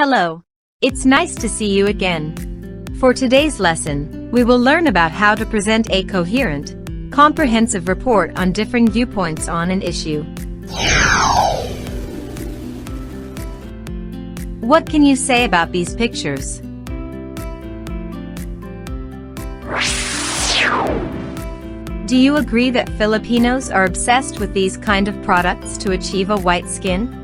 Hello. It's nice to see you again. For today's lesson, we will learn about how to present a coherent, comprehensive report on differing viewpoints on an issue. What can you say about these pictures? Do you agree that Filipinos are obsessed with these kind of products to achieve a white skin?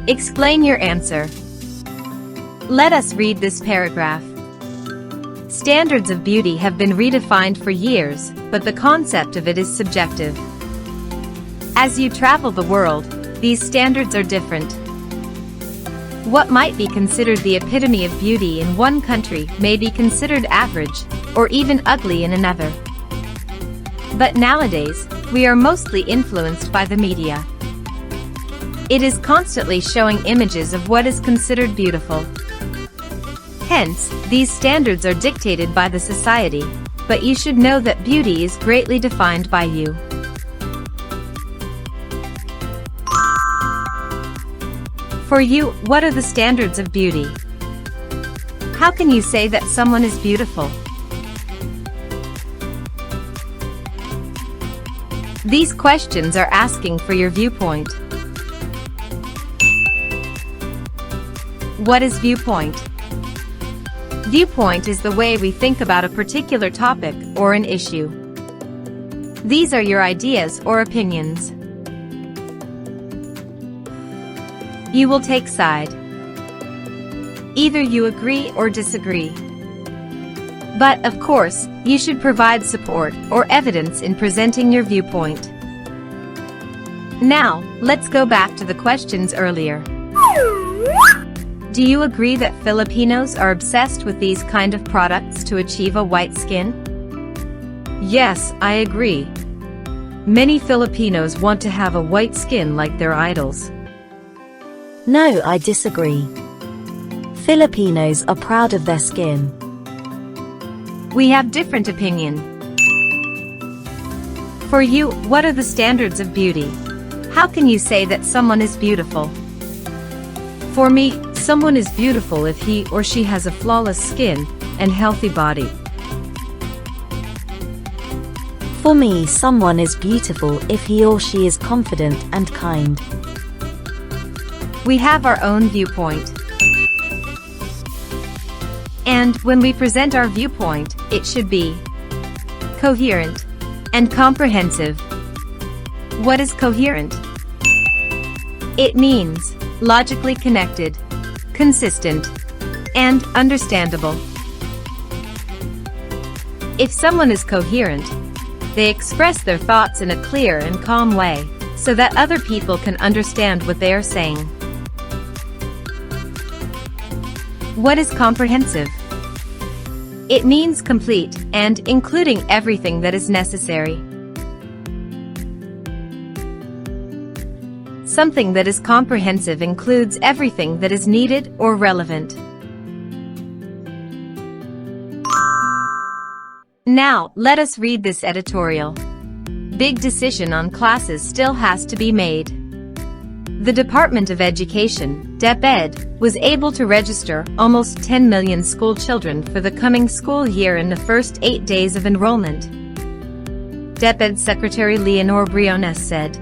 Explain your answer. Let us read this paragraph. Standards of beauty have been redefined for years, but the concept of it is subjective. As you travel the world, these standards are different. What might be considered the epitome of beauty in one country may be considered average, or even ugly in another. But nowadays, we are mostly influenced by the media. It is constantly showing images of what is considered beautiful. Hence, these standards are dictated by the society, but you should know that beauty is greatly defined by you. For you, what are the standards of beauty? How can you say that someone is beautiful? These questions are asking for your viewpoint. What is viewpoint? Viewpoint is the way we think about a particular topic or an issue. These are your ideas or opinions. You will take side. Either you agree or disagree. But, of course, you should provide support or evidence in presenting your viewpoint. Now, let's go back to the questions earlier. Do you agree that Filipinos are obsessed with these kind of products to achieve a white skin? Yes, I agree. Many Filipinos want to have a white skin like their idols. No, I disagree. Filipinos are proud of their skin. We have different opinion. For you, what are the standards of beauty? How can you say that someone is beautiful? For me, someone is beautiful if he or she has a flawless skin and healthy body. For me, someone is beautiful if he or she is confident and kind. We have our own viewpoint. And when we present our viewpoint, it should be coherent and comprehensive. What is coherent? It means logically connected, consistent, and understandable. If someone is coherent, they express their thoughts in a clear and calm way, so that other people can understand what they are saying. What is comprehensive? It means complete and including everything that is necessary. Something that is comprehensive includes everything that is needed or relevant. Now, let us read this editorial. Big decision on classes still has to be made. The Department of Education, DepEd, was able to register almost 10 million school children for the coming school year in the first 8 days of enrollment. DepEd Secretary Leonor Briones said.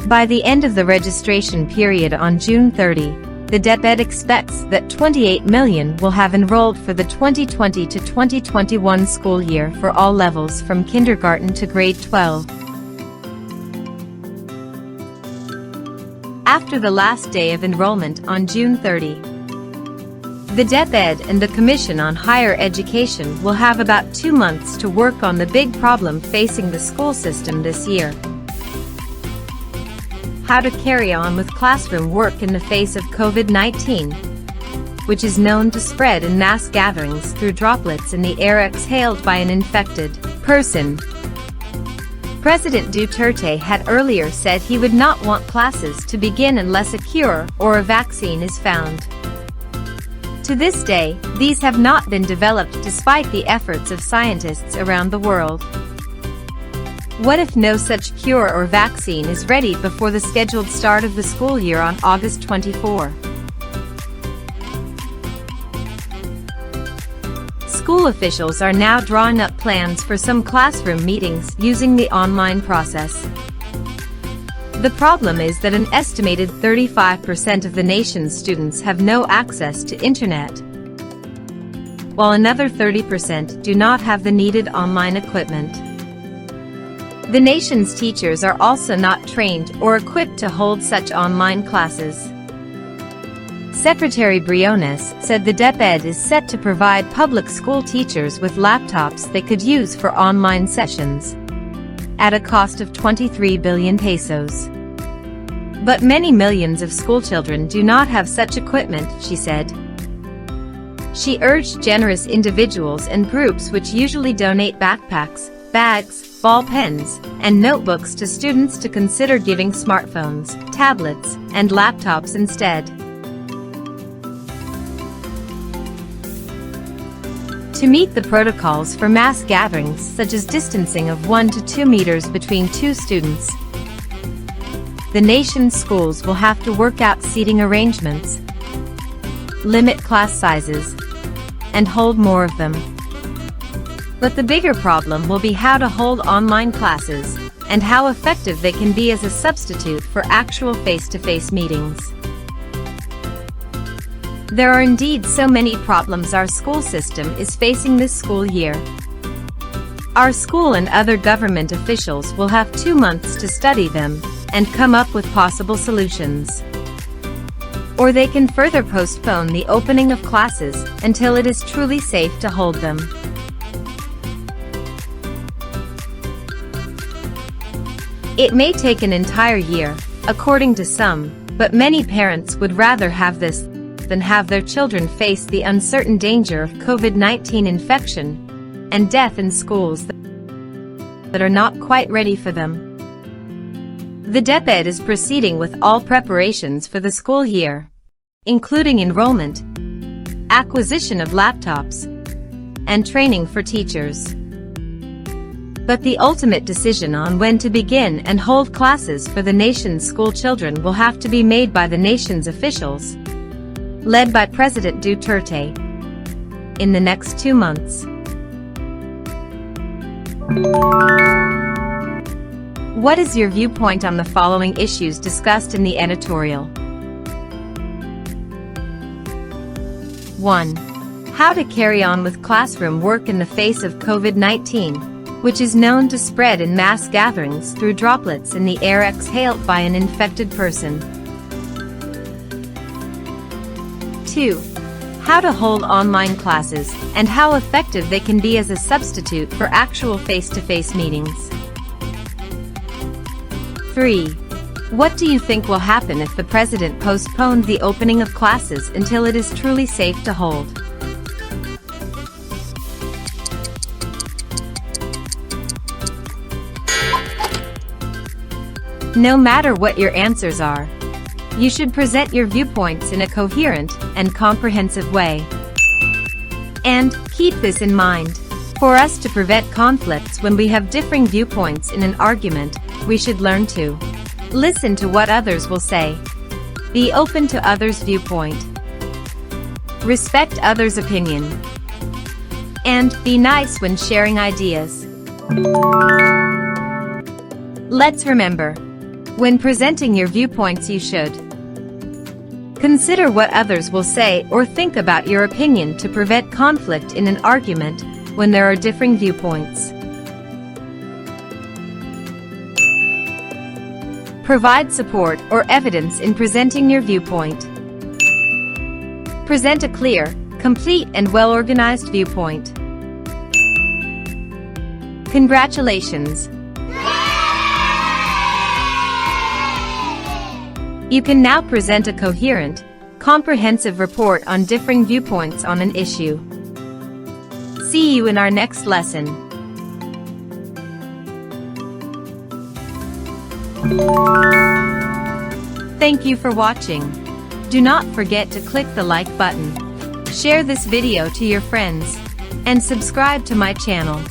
By the end of the registration period on June 30, the DepEd expects that 28 million will have enrolled for the 2020 to 2021 school year for all levels from kindergarten to grade 12. After the last day of enrollment on June 30, the DepEd and the Commission on Higher Education will have about 2 months to work on the big problem facing the school system this year. How to carry on with classroom work in the face of COVID-19, which is known to spread in mass gatherings through droplets in the air exhaled by an infected person. President Duterte had earlier said he would not want classes to begin unless a cure or a vaccine is found. To this day, these have not been developed despite the efforts of scientists around the world. What if no such cure or vaccine is ready before the scheduled start of the school year on August 24? School officials are now drawing up plans for some classroom meetings using the online process. The problem is that an estimated 35% of the nation's students have no access to internet, while another 30% do not have the needed online equipment. The nation's teachers are also not trained or equipped to hold such online classes. Secretary Briones said the DepEd is set to provide public school teachers with laptops they could use for online sessions, at a cost of 23 billion pesos. But many millions of schoolchildren do not have such equipment, she said. She urged generous individuals and groups which usually donate backpacks, bags, ball pens, and notebooks to students to consider giving smartphones, tablets, and laptops instead. To meet the protocols for mass gatherings such as distancing of 1 to 2 meters between two students, the nation's schools will have to work out seating arrangements, limit class sizes, and hold more of them. But the bigger problem will be how to hold online classes, and how effective they can be as a substitute for actual face-to-face meetings. There are indeed so many problems our school system is facing this school year. Our school and other government officials will have 2 months to study them and come up with possible solutions. Or they can further postpone the opening of classes until it is truly safe to hold them. It may take an entire year, according to some, but many parents would rather have this than have their children face the uncertain danger of COVID-19 infection and death in schools that are not quite ready for them. The DepEd is proceeding with all preparations for the school year, including enrollment, acquisition of laptops, and training for teachers. But the ultimate decision on when to begin and hold classes for the nation's school children will have to be made by the nation's officials, led by President Duterte, in the next 2 months. What is your viewpoint on the following issues discussed in the editorial? 1. How to carry on with classroom work in the face of COVID-19, which is known to spread in mass gatherings through droplets in the air exhaled by an infected person. 2. How to hold online classes, and how effective they can be as a substitute for actual face-to-face meetings. 3. What do you think will happen if the president postponed the opening of classes until it is truly safe to hold? No matter what your answers are, you should present your viewpoints in a coherent and comprehensive way. And keep this in mind. For us to prevent conflicts when we have differing viewpoints in an argument, we should learn to listen to what others will say, be open to others' viewpoint, respect others' opinion, and be nice when sharing ideas. Let's remember, when presenting your viewpoints you should consider what others will say or think about your opinion to prevent conflict in an argument when there are differing viewpoints. Provide support or evidence in presenting your viewpoint. Present a clear, complete and well-organized viewpoint. Congratulations! You can now present a coherent, comprehensive report on differing viewpoints on an issue. See you in our next lesson. Thank you for watching. Do not forget to click the like button, share this video to your friends, and subscribe to my channel.